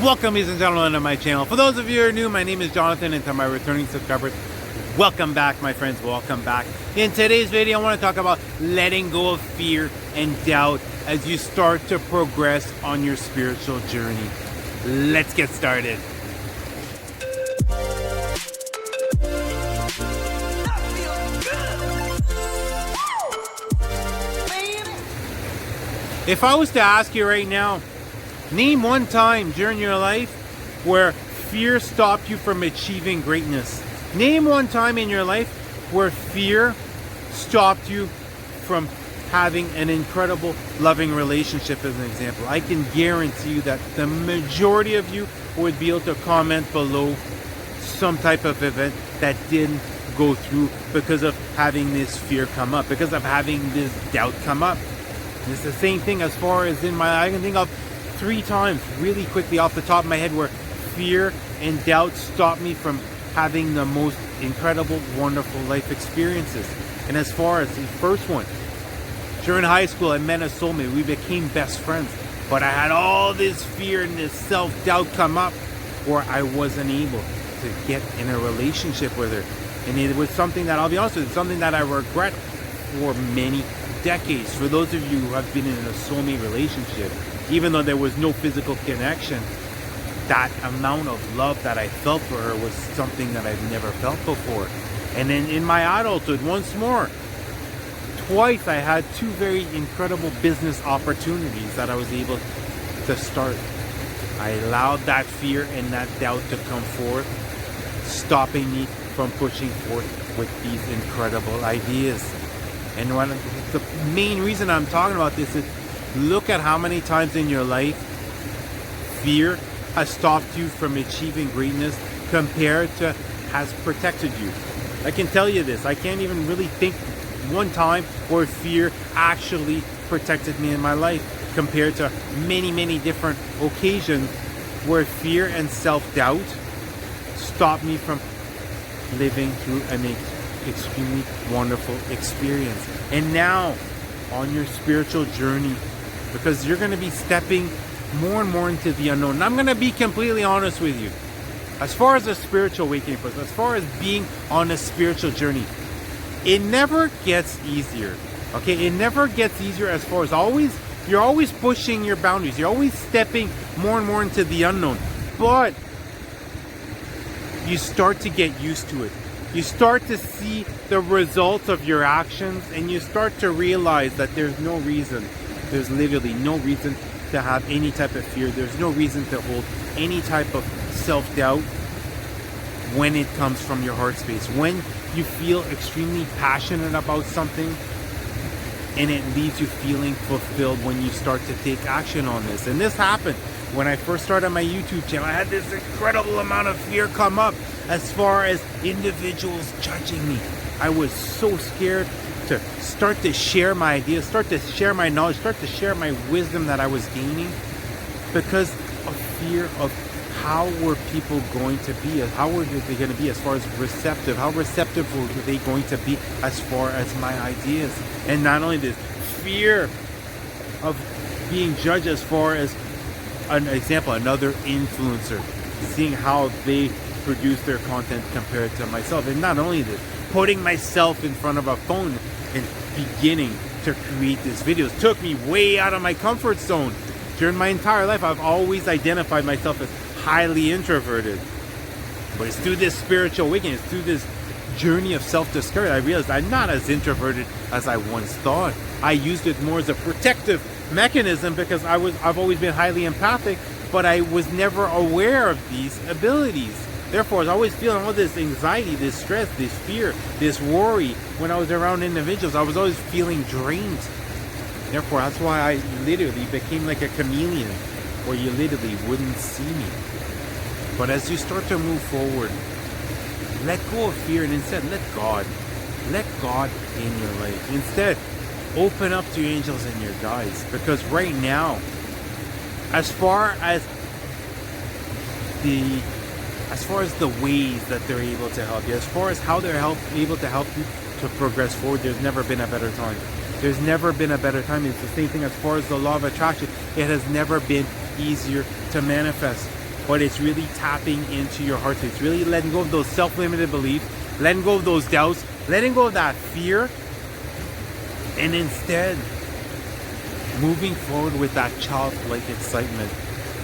Welcome, ladies and gentlemen, to my channel. For those of you who are new, my name is Jonathan, and to my returning subscribers, welcome back, my friends. Welcome back. In today's video, I want to talk about letting go of fear and doubt as you start to progress on your spiritual journey. Let's get started. If I was to ask you right now, name one time during your life where fear stopped you from achieving greatness. Name one time in your life where fear stopped you from having an incredible, loving relationship, as an example. I can guarantee you that the majority of you would be able to comment below some type of event that didn't go through because of having this fear come up, because of having this doubt come up. It's the same thing as far as I can think of 3 times really quickly off the top of my head where fear and doubt stopped me from having the most incredible, wonderful life experiences. And as far as the first one, during high school, I met a soulmate. We became best friends. But I had all this fear and this self-doubt come up where I wasn't able to get in a relationship with her. And it was something that, I'll be honest with you, something that I regret for many decades. For those of you who have been in a soulmate relationship, even though there was no physical connection, that amount of love that I felt for her was something that I've never felt before. And then in my adulthood, once more, twice I had 2 very incredible business opportunities that I was able to start. I allowed that fear and that doubt to come forth, stopping me from pushing forth with these incredible ideas. And the main reason I'm talking about this is, look at how many times in your life fear has stopped you from achieving greatness compared to has protected you. I can tell you this, I can't even really think one time where fear actually protected me in my life compared to many, many different occasions where fear and self-doubt stopped me from living through an extremely wonderful experience. And now, on your spiritual journey, because you're going to be stepping more and more into the unknown. And I'm going to be completely honest with you. As far as a spiritual awakening process, as far as being on a spiritual journey, it never gets easier. Okay, it never gets easier as far as you're always pushing your boundaries. You're always stepping more and more into the unknown. But you start to get used to it. You start to see the results of your actions, and you start to realize that there's literally no reason to have any type of fear. There's no reason to hold any type of self-doubt when it comes from your heart space. When you feel extremely passionate about something and it leaves you feeling fulfilled when you start to take action on this. And this happened when I first started my YouTube channel. I had this incredible amount of fear come up as far as individuals judging me. I was so scared to start to share my ideas, start to share my knowledge, start to share my wisdom that I was gaining because of fear of how were people going to be, how were they going to be as far as receptive, how receptive were they going to be as far as my ideas. And not only this, fear of being judged as far as an example, another influencer, seeing how they produce their content compared to myself. And not only this, putting myself in front of a phone and beginning to create these videos took me way out of my comfort zone. During my entire life, I've always identified myself as highly introverted. But it's through this spiritual awakening, it's through this journey of self-discovery, I realized I'm not as introverted as I once thought. I used it more as a protective mechanism because I've always been highly empathic, but I was never aware of these abilities. Therefore, I was always feeling all this anxiety, this stress, this fear, this worry. When I was around individuals, I was always feeling drained. Therefore, that's why I literally became like a chameleon, where you literally wouldn't see me. But as you start to move forward, let go of fear and instead let God in your life. Instead, open up to your angels and your guides. Because right now, as far as the ways that they're able to help you, as far as how they're able to help you to progress forward, there's never been a better time. There's never been a better time. It's the same thing as far as the law of attraction. It has never been easier to manifest. but it's really tapping into your heart. So it's really letting go of those self-limited beliefs, letting go of those doubts, letting go of that fear, and instead moving forward with that childlike excitement.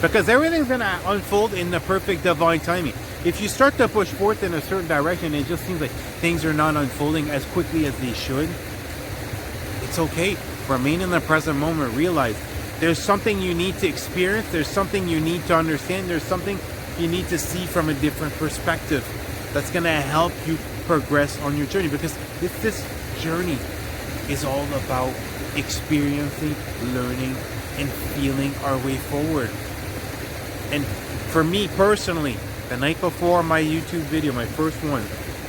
Because everything's going to unfold in the perfect divine timing. If you start to push forth in a certain direction, it just seems like things are not unfolding as quickly as they should. It's okay. Remain in the present moment. Realize there's something you need to experience. There's something you need to understand. There's something you need to see from a different perspective that's going to help you progress on your journey. Because this journey is all about experiencing, learning, and feeling our way forward. And for me personally, the night before my YouTube video, my first one,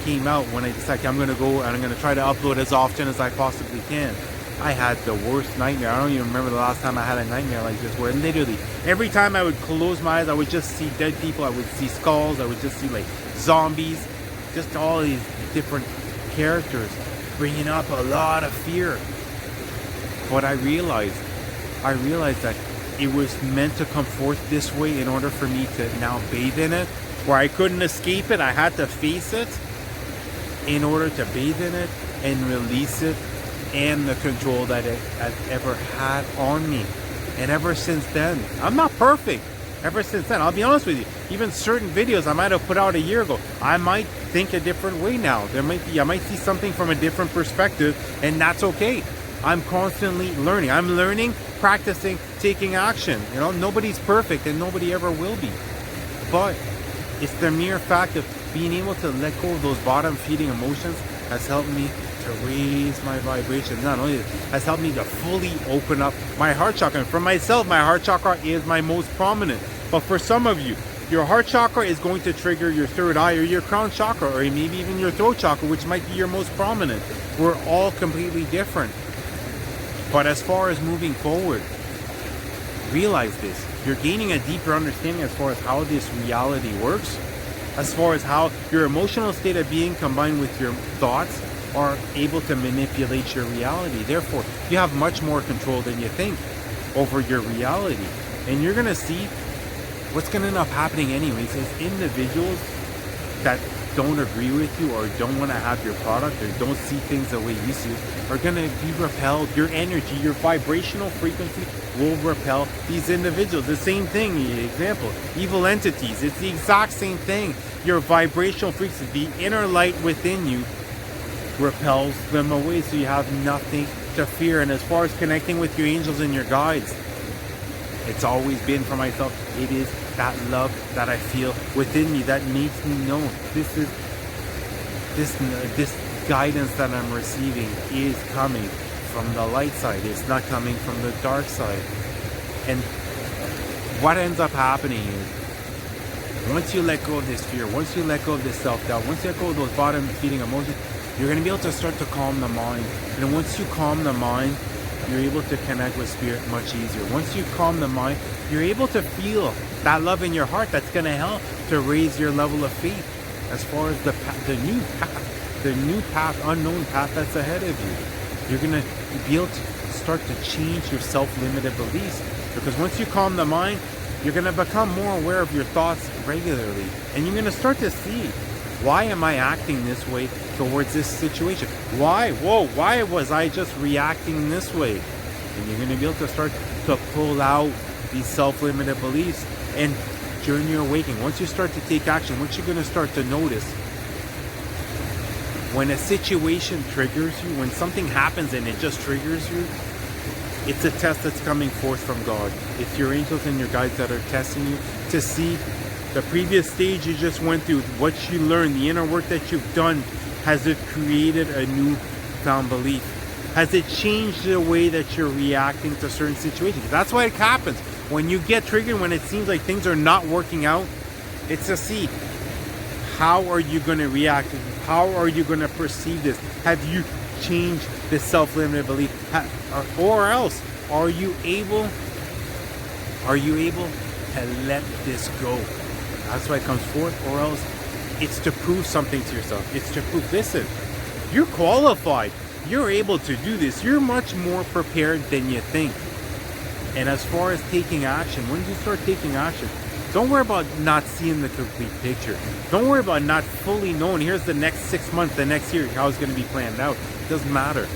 came out, when I decided I'm going to go and I'm going to try to upload as often as I possibly can, I had the worst nightmare. I don't even remember the last time I had a nightmare like this, where literally every time I would close my eyes, I would just see dead people, I would see skulls, I would just see like zombies, just all these different characters bringing up a lot of fear. But I realized that it was meant to come forth this way in order for me to now bathe in it, where I couldn't escape it. I had to face it in order to bathe in it and release it and the control that it has ever had on me. And ever since then, I'm not perfect. Ever since then, I'll be honest with you, even certain videos I might have put out a year ago, I might think a different way now. I might see something from a different perspective, and that's okay. I'm constantly learning. I'm learning, practicing, taking action. You know, nobody's perfect and nobody ever will be. But it's the mere fact of being able to let go of those bottom-feeding emotions has helped me to raise my vibration. Not only has helped me to fully open up my heart chakra. And for myself, my heart chakra is my most prominent. But for some of you, your heart chakra is going to trigger your third eye or your crown chakra, or maybe even your throat chakra, which might be your most prominent. We're all completely different. But as far as moving forward, realize this. You're gaining a deeper understanding as far as how this reality works, as far as how your emotional state of being combined with your thoughts are able to manipulate your reality. Therefore, you have much more control than you think over your reality. And you're going to see what's going to end up happening anyways is individuals that don't agree with you or don't want to have your product or don't see things the way you see it are going to be repelled. Your energy, your vibrational frequency will repel these individuals. The same thing, example, evil entities, it's the exact same thing. Your vibrational frequency, the inner light within you, repels them away, so you have nothing to fear. And as far as connecting with your angels and your guides, it's always been for myself, it is that love that I feel within me that makes me know this guidance that I'm receiving is coming from the light side. It's not coming from the dark side. And what ends up happening is, once you let go of this fear, once you let go of this self-doubt, once you let go of those bottom-feeding emotions, you're going to be able to start to calm the mind. And once you calm the mind, you're able to connect with spirit much easier. Once you calm the mind, you're able to feel that love in your heart that's going to help to raise your level of faith as far as the new path, unknown path that's ahead of you. You're going to be able to start to change your self-limited beliefs, because once you calm the mind, you're going to become more aware of your thoughts regularly, and you're going to start to see, why am I acting this way towards this situation? Why was I just reacting this way? And you're going to be able to start to pull out these self-limited beliefs, and during your awakening, once you start to take action, once you're going to start to notice when a situation triggers you, when something happens and it just triggers you, it's a test that's coming forth from God. It's your angels and your guides that are testing you to see the previous stage you just went through, what you learned, the inner work that you've done. Has it created a new found belief? Has it changed the way that you're reacting to certain situations? That's why it happens. When you get triggered, when it seems like things are not working out, it's to see, how are you going to react? How are you going to perceive this? Have you changed this self-limited belief? Or else, are you able to let this go? That's why it comes forth. Or else, it's to prove something to yourself. It's to prove, listen, you're qualified. You're able to do this. You're much more prepared than you think. And as far as taking action, when you start taking action, Don't worry about not seeing the complete picture. Don't worry about not fully knowing, here's the next 6 months, the next year, how it's going to be planned out. It doesn't matter.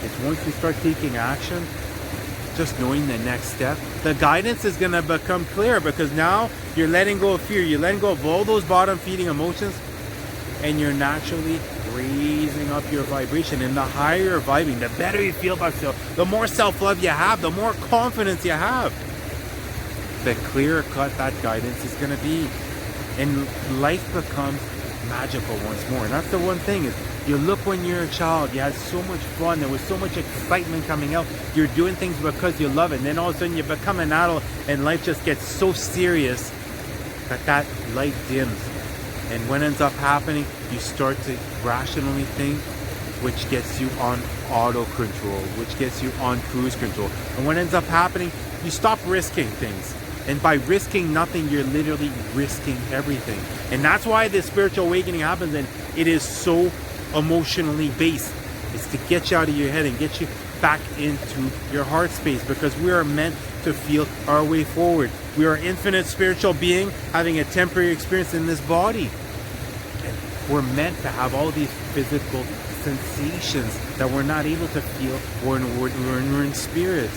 It's once you start taking action, just knowing the next step, the guidance is going to become clear, because now you're letting go of fear. You're letting go of all those bottom-feeding emotions, and you're naturally raising up your vibration. And the higher you're vibing, the better you feel about yourself. The more self-love you have, the more confidence you have, the clearer cut that guidance is going to be. And life becomes magical once more. And that's the one thing, is you look when you're a child, you had so much fun, there was so much excitement coming out, you're doing things because you love it, and then all of a sudden you become an adult and life just gets so serious that light dims. And what ends up happening, you start to rationally think, which gets you on auto control, which gets you on cruise control. And what ends up happening, you stop risking things. And by risking nothing, you're literally risking everything. And that's why this spiritual awakening happens, and it is so emotionally based. It's to get you out of your head and get you back into your heart space, because we are meant to feel our way forward. We are infinite spiritual being having a temporary experience in this body. And we're meant to have all these physical sensations that we're not able to feel when we're in spirit.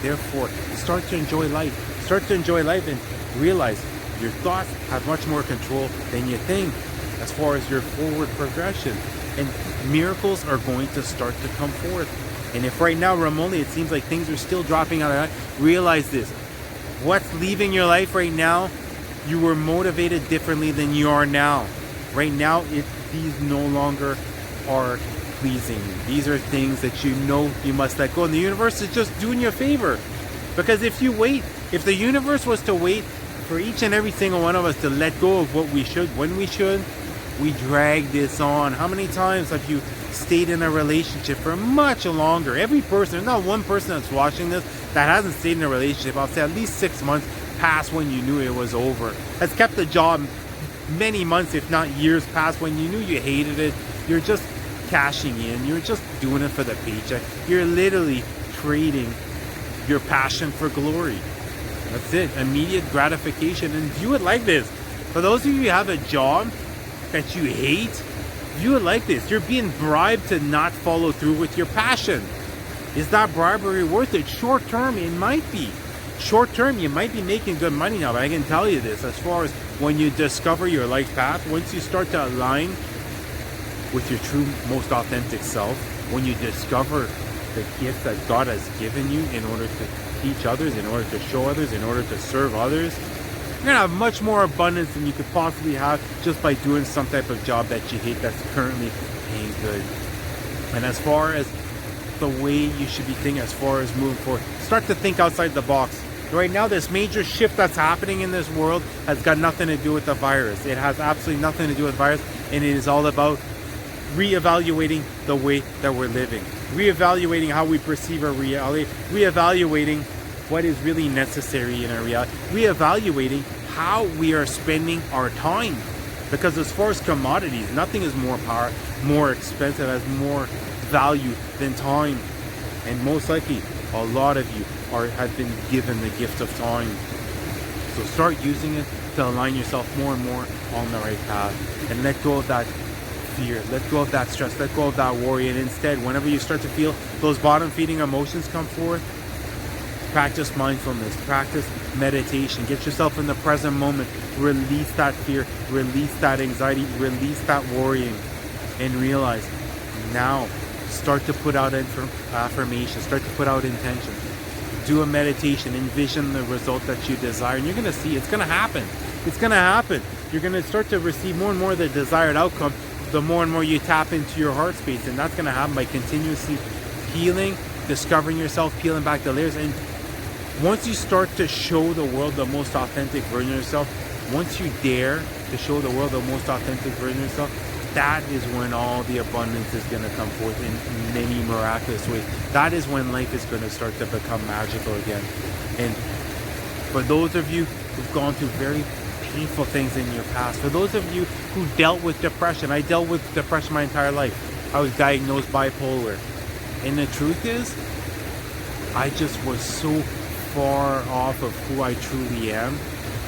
Therefore, start to enjoy life. Start to enjoy life and realize your thoughts have much more control than you think as far as your forward progression. And miracles are going to start to come forth. And if right now, remotely, it seems like things are still dropping out of that, realize this. What's leaving your life right now, you were motivated differently than you are now. Right now, these no longer are pleasing you. These are things that you know you must let go. And the universe is just doing you a favor. Because if you wait, if the universe was to wait for each and every single one of us to let go of what we should, when we should, we drag this on. How many times have you stayed in a relationship for much longer? Every person, there's not one person that's watching this that hasn't stayed in a relationship, I'll say at least 6 months past when you knew it was over. Has kept the job many months, if not years past, when you knew you hated it. You're just cashing in. You're just doing it for the paycheck. You're literally trading your passion for glory. That's it. Immediate gratification. And view it like this. For those of you who have a job that you hate, view it like this. You're being bribed to not follow through with your passion. Is that bribery worth it? Short term, it might be. Short term, you might be making good money now, but I can tell you this, as far as when you discover your life path, once you start to align with your true, most authentic self, when you discover the gift that God has given you in order to teach others, in order to show others, in order to serve others, you're going to have much more abundance than you could possibly have just by doing some type of job that you hate that's currently paying good. And as far as the way you should be thinking, as far as moving forward, start to think outside the box. Right now, this major shift that's happening in this world has got nothing to do with the virus. It has absolutely nothing to do with virus, and it is all about reevaluating the way that we're living, reevaluating how we perceive our reality, reevaluating what is really necessary in our reality, reevaluating how we are spending our time. Because as far as commodities, nothing is more expensive, has more value than time. And most likely, a lot of you have been given the gift of time. So start using it to align yourself more and more on the right path, and let go of that fear, let go of that stress, let go of that worry. And instead, whenever you start to feel those bottom-feeding emotions come forth, practice mindfulness, practice meditation, get yourself in the present moment, release that fear, release that anxiety, release that worrying, and realize now, start to put out affirmations, start to put out intentions, do a meditation, envision the result that you desire, and you're going to see it's going to happen. It's going to happen. You're going to start to receive more and more of the desired outcome the more and more you tap into your heart space. And that's going to happen by continuously healing, discovering yourself, peeling back the layers. And once you start to show the world the most authentic version of yourself, once you dare to show the world the most authentic version of yourself, that is when all the abundance is going to come forth in many miraculous ways. That is when life is going to start to become magical again. And for those of you who've gone through very painful things in your past, for those of you who dealt with depression, I dealt with depression my entire life. I was diagnosed bipolar. And the truth is, I just was so far off of who I truly am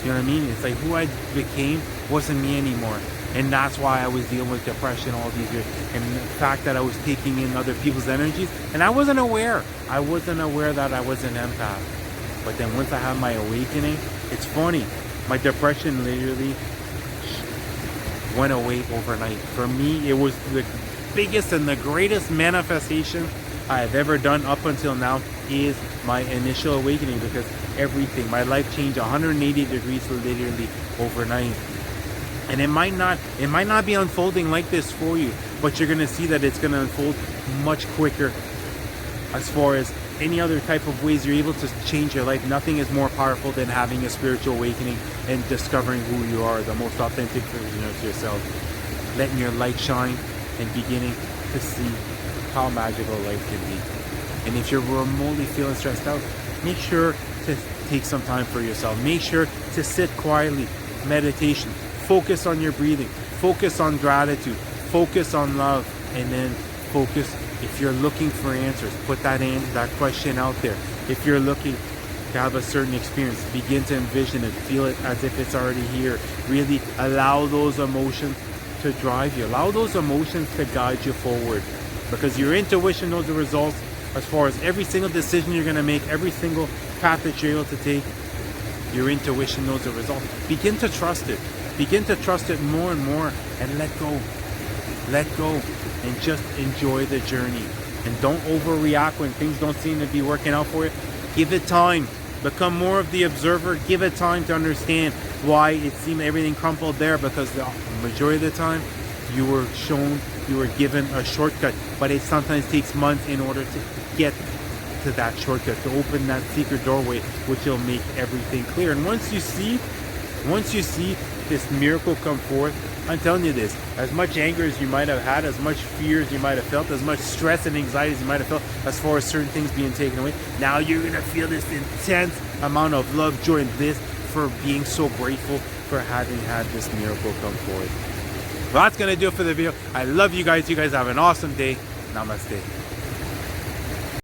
You know what I mean? It's like who I became wasn't me anymore. And that's why I was dealing with depression all these years. And the fact that I was taking in other people's energies. And I wasn't aware. I wasn't aware that I was an empath. But then once I had my awakening, it's funny. My depression literally went away overnight. For me, it was the biggest and the greatest manifestation I have ever done up until now is my initial awakening, because everything, my life changed 180 degrees literally overnight. And it might not be unfolding like this for you, but you're gonna see that it's gonna unfold much quicker. As far as any other type of ways you're able to change your life, nothing is more powerful than having a spiritual awakening and discovering who you are, the most authentic version of yourself, letting your light shine and beginning to see how magical life can be. And if you're remotely feeling stressed out, make sure to take some time for yourself. Make sure to sit quietly, meditation, focus on your breathing, focus on gratitude, focus on love, and then focus. If you're looking for answers, put that question out there. If you're looking to have a certain experience, begin to envision it, feel it as if it's already here. Really allow those emotions to drive you. Allow those emotions to guide you forward, because your intuition knows the results as far as every single decision you're going to make, every single path that you're able to take. Your intuition knows the results. Begin to trust it. Begin to trust it more and more, and let go. Let go and just enjoy the journey. And don't overreact when things don't seem to be working out for you. Give it time. Become more of the observer. Give it time to understand why it seemed everything crumpled there, because the majority of the time you were given a shortcut, but it sometimes takes months in order to get to that shortcut, to open that secret doorway, which will make everything clear. And once you see this miracle come forth, I'm telling you this, as much anger as you might have had, as much fears you might have felt, as much stress and anxiety as you might have felt as far as certain things being taken away, now you're going to feel this intense amount of love, joy, and bliss for being so grateful for having had this miracle come forth. Well, that's going to do it for the video. I love you guys. You guys have an awesome day. Namaste.